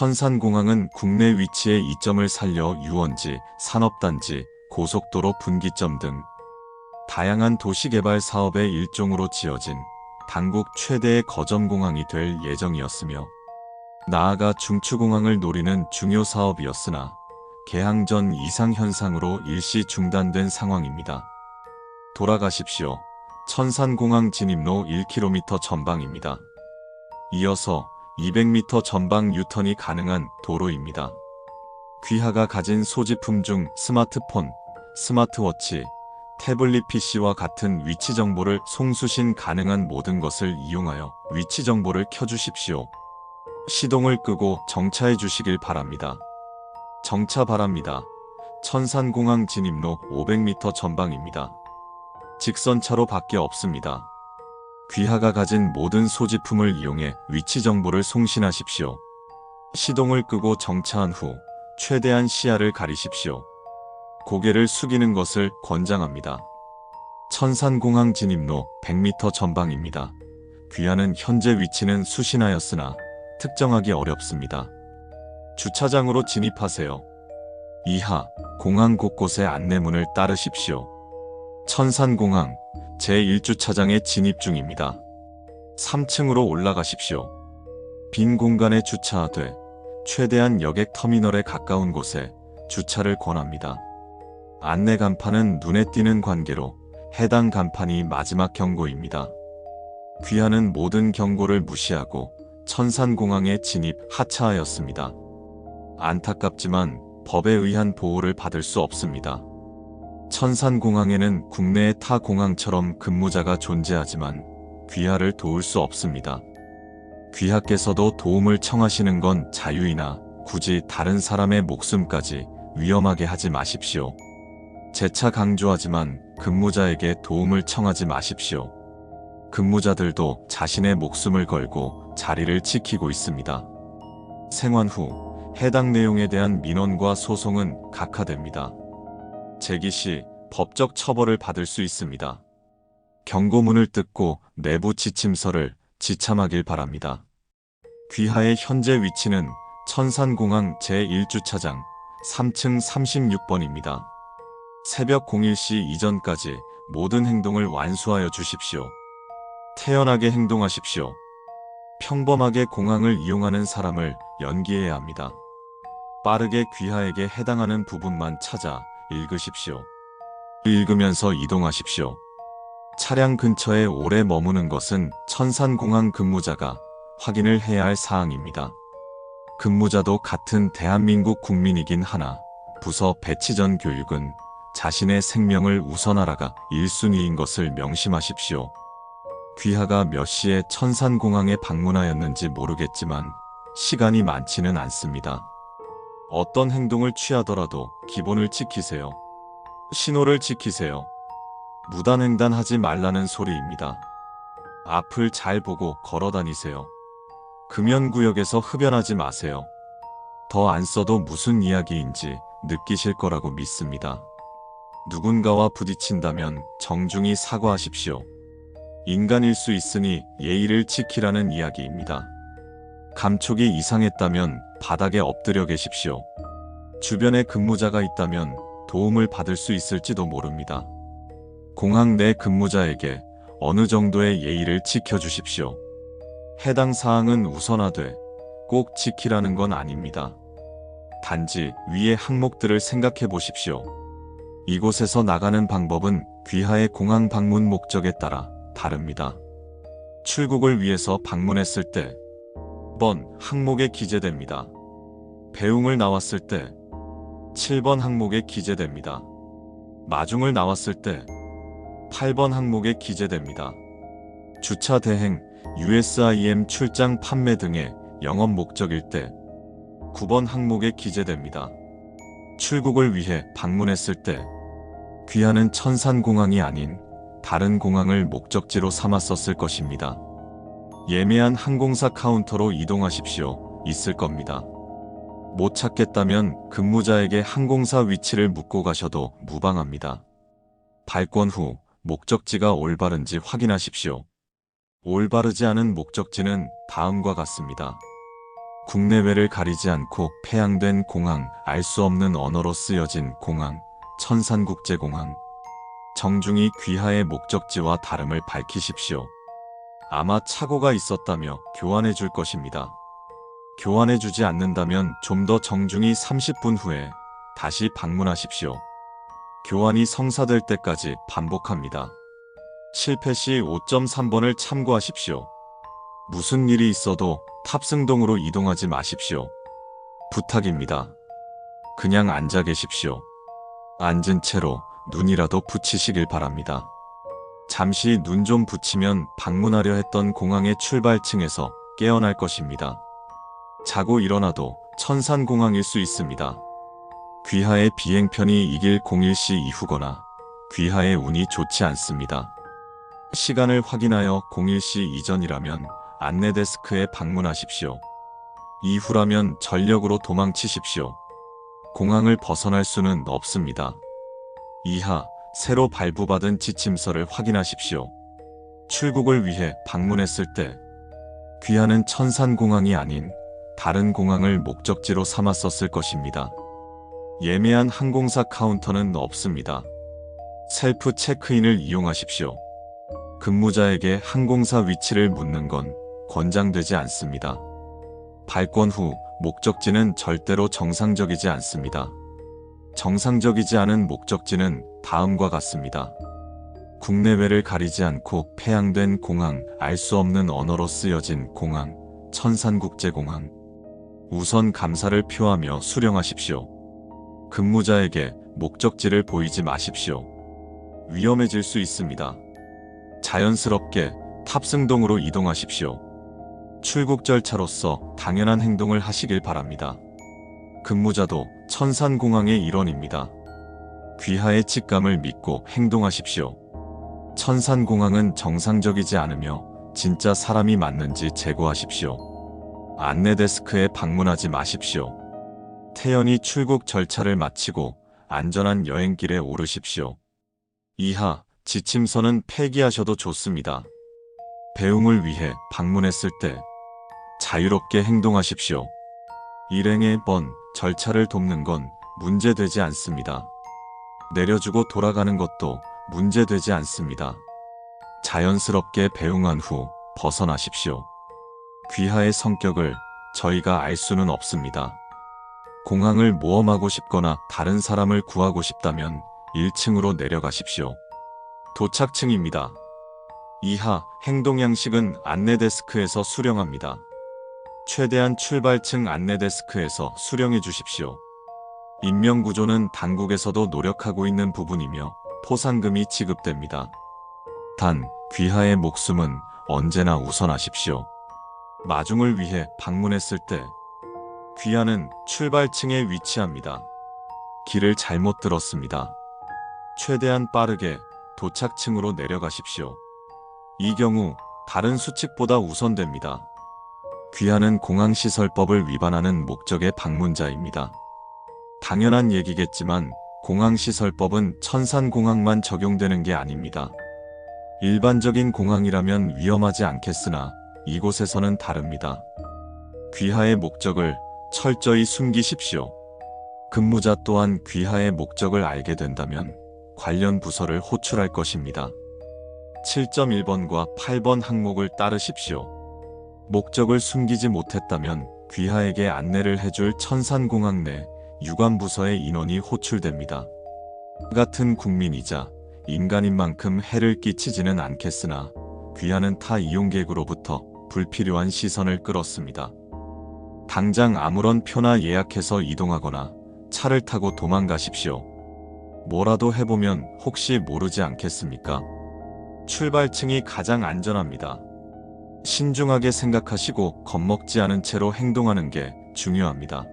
천산공항은 국내 위치의 이점을 살려 유원지, 산업단지, 고속도로 분기점 등 다양한 도시개발 사업의 일종으로 지어진 당국 최대의 거점공항이 될 예정이었으며 나아가 중추공항을 노리는 중요 사업이었으나 개항 전 이상현상으로 일시 중단된 상황입니다. 돌아가십시오. 천산공항 진입로 1km 전방입니다. 이어서 200m 전방 유턴이 가능한 도로입니다. 귀하가 가진 소지품 중 스마트폰, 스마트워치, 태블릿 PC와 같은 위치 정보를 송수신 가능한 모든 것을 이용하여 위치 정보를 켜주십시오. 시동을 끄고 정차해 주시길 바랍니다. 정차 바랍니다. 천산공항 진입로 500m 전방입니다. 직선차로 밖에 없습니다. 귀하가 가진 모든 소지품을 이용해 위치 정보를 송신하십시오. 시동을 끄고 정차한 후 최대한 시야를 가리십시오. 고개를 숙이는 것을 권장합니다. 천산공항 진입로 100m 전방입니다. 귀하는 현재 위치는 수신하였으나 특정하기 어렵습니다. 주차장으로 진입하세요. 이하, 공항 곳곳의 안내문을 따르십시오. 천산공항 제1주차장에 진입 중입니다. 3층으로 올라가십시오. 빈 공간에 주차하되 최대한 여객 터미널에 가까운 곳에 주차를 권합니다. 안내 간판은 눈에 띄는 관계로 해당 간판이 마지막 경고입니다. 귀하는 모든 경고를 무시하고 천산공항에 진입 하차하였습니다. 안타깝지만 법에 의한 보호를 받을 수 없습니다. 천산공항에는 국내의 타 공항처럼 근무자가 존재하지만 귀하를 도울 수 없습니다. 귀하께서도 도움을 청하시는 건 자유이나 굳이 다른 사람의 목숨까지 위험하게 하지 마십시오. 재차 강조하지만 근무자에게 도움을 청하지 마십시오. 근무자들도 자신의 목숨을 걸고 자리를 지키고 있습니다. 생환 후 해당 내용에 대한 민원과 소송은 각하됩니다. 제기 시 법적 처벌을 받을 수 있습니다. 경고문을 뜯고 내부 지침서를 지참하길 바랍니다. 귀하의 현재 위치는 천산공항 제1주차장 3층 36번입니다. 새벽 01시 이전까지 모든 행동을 완수하여 주십시오. 태연하게 행동하십시오. 평범하게 공항을 이용하는 사람을 연기해야 합니다. 빠르게 귀하에게 해당하는 부분만 찾아 읽으십시오. 읽으면서 이동하십시오. 차량 근처에 오래 머무는 것은 천산공항 근무자가 확인을 해야 할 사항입니다. 근무자도 같은 대한민국 국민이긴 하나 부서 배치 전 교육은 자신의 생명을 우선하라가 1순위인 것을 명심하십시오. 귀하가 몇 시에 천산공항에 방문하였는지 모르겠지만 시간이 많지는 않습니다. 어떤 행동을 취하더라도 기본을 지키세요. 신호를 지키세요. 무단횡단하지 말라는 소리입니다. 앞을 잘 보고 걸어 다니세요. 금연구역에서 흡연하지 마세요. 더 안 써도 무슨 이야기인지 느끼실 거라고 믿습니다. 누군가와 부딪힌다면 정중히 사과하십시오. 인간일 수 있으니 예의를 지키라는 이야기입니다. 감촉이 이상했다면 바닥에 엎드려 계십시오. 주변에 근무자가 있다면 도움을 받을 수 있을지도 모릅니다. 공항 내 근무자에게 어느 정도의 예의를 지켜주십시오. 해당 사항은 우선화돼 꼭 지키라는 건 아닙니다. 단지 위의 항목들을 생각해 보십시오. 이곳에서 나가는 방법은 귀하의 공항 방문 목적에 따라 다릅니다. 출국을 위해서 방문했을 때 1번 항목에 기재됩니다. 배웅을 나왔을 때 7번 항목에 기재됩니다. 마중을 나왔을 때 8번 항목에 기재됩니다. 주차 대행, USIM 출장 판매 등의 영업 목적일 때 9번 항목에 기재됩니다. 출국을 위해 방문했을 때 귀하는 천산공항이 아닌 다른 공항을 목적지로 삼았었을 것입니다. 예매한 항공사 카운터로 이동하십시오. 있을 겁니다. 못 찾겠다면 근무자에게 항공사 위치를 묻고 가셔도 무방합니다. 발권 후 목적지가 올바른지 확인하십시오. 올바르지 않은 목적지는 다음과 같습니다. 국내외를 가리지 않고 폐양된 공항, 알 수 없는 언어로 쓰여진 공항, 천산국제공항. 정중히 귀하의 목적지와 다름을 밝히십시오. 아마 착오가 있었다며 교환해 줄 것입니다. 교환해 주지 않는다면 좀 더 정중히 30분 후에 다시 방문하십시오. 교환이 성사될 때까지 반복합니다. 실패 시 5.3번을 참고하십시오. 무슨 일이 있어도 탑승동으로 이동하지 마십시오. 부탁입니다. 그냥 앉아 계십시오. 앉은 채로 눈이라도 붙이시길 바랍니다. 잠시 눈 좀 붙이면 방문하려 했던 공항의 출발층에서 깨어날 것입니다. 자고 일어나도 천산공항일 수 있습니다. 귀하의 비행편이 이길 01시 이후거나 귀하의 운이 좋지 않습니다. 시간을 확인하여 01시 이전이라면 안내데스크에 방문하십시오. 이후라면 전력으로 도망치십시오. 공항을 벗어날 수는 없습니다. 이하, 새로 발부받은 지침서를 확인하십시오. 출국을 위해 방문했을 때 귀하는 천산공항이 아닌 다른 공항을 목적지로 삼았었을 것입니다. 예매한 항공사 카운터는 없습니다. 셀프 체크인을 이용하십시오. 근무자에게 항공사 위치를 묻는 건 권장되지 않습니다. 발권 후 목적지는 절대로 정상적이지 않습니다. 정상적이지 않은 목적지는 다음과 같습니다. 국내외를 가리지 않고 폐양된 공항, 알 수 없는 언어로 쓰여진 공항, 천산국제공항. 우선 감사를 표하며 수령하십시오. 근무자에게 목적지를 보이지 마십시오. 위험해질 수 있습니다. 자연스럽게 탑승동으로 이동하십시오. 출국 절차로서 당연한 행동을 하시길 바랍니다. 근무자도 천산공항의 일원입니다. 귀하의 직감을 믿고 행동하십시오. 천산공항은 정상적이지 않으며 진짜 사람이 맞는지 재고하십시오. 안내데스크에 방문하지 마십시오. 태연히 출국 절차를 마치고 안전한 여행길에 오르십시오. 이하, 지침서는 폐기하셔도 좋습니다. 배웅을 위해 방문했을 때 자유롭게 행동하십시오. 일행의 절차를 돕는 건 문제되지 않습니다. 내려주고 돌아가는 것도 문제되지 않습니다. 자연스럽게 배웅한 후 벗어나십시오. 귀하의 성격을 저희가 알 수는 없습니다. 공항을 모험하고 싶거나 다른 사람을 구하고 싶다면 1층으로 내려가십시오. 도착층입니다. 이하, 행동 양식은 안내데스크에서 수령합니다. 최대한 출발층 안내데스크에서 수령해 주십시오. 인명구조는 당국에서도 노력하고 있는 부분이며 포상금이 지급됩니다. 단, 귀하의 목숨은 언제나 우선하십시오. 마중을 위해 방문했을 때 귀하는 출발층에 위치합니다. 길을 잘못 들었습니다. 최대한 빠르게 도착층으로 내려가십시오. 이 경우 다른 수칙보다 우선됩니다. 귀하는 공항시설법을 위반하는 목적의 방문자입니다. 당연한 얘기겠지만 공항시설법은 천산공항만 적용되는 게 아닙니다. 일반적인 공항이라면 위험하지 않겠으나 이곳에서는 다릅니다. 귀하의 목적을 철저히 숨기십시오. 근무자 또한 귀하의 목적을 알게 된다면 관련 부서를 호출할 것입니다. 7.1번과 8번 항목을 따르십시오. 목적을 숨기지 못했다면 귀하에게 안내를 해줄 천산공항 내 유관부서의 인원이 호출됩니다. 같은 국민이자 인간인 만큼 해를 끼치지는 않겠으나 귀하는 타 이용객으로부터 불필요한 시선을 끌었습니다. 당장 아무런 표나 예약해서 이동하거나 차를 타고 도망가십시오. 뭐라도 해보면 혹시 모르지 않겠습니까? 출발층이 가장 안전합니다. 신중하게 생각하시고 겁먹지 않은 채로 행동하는 게 중요합니다.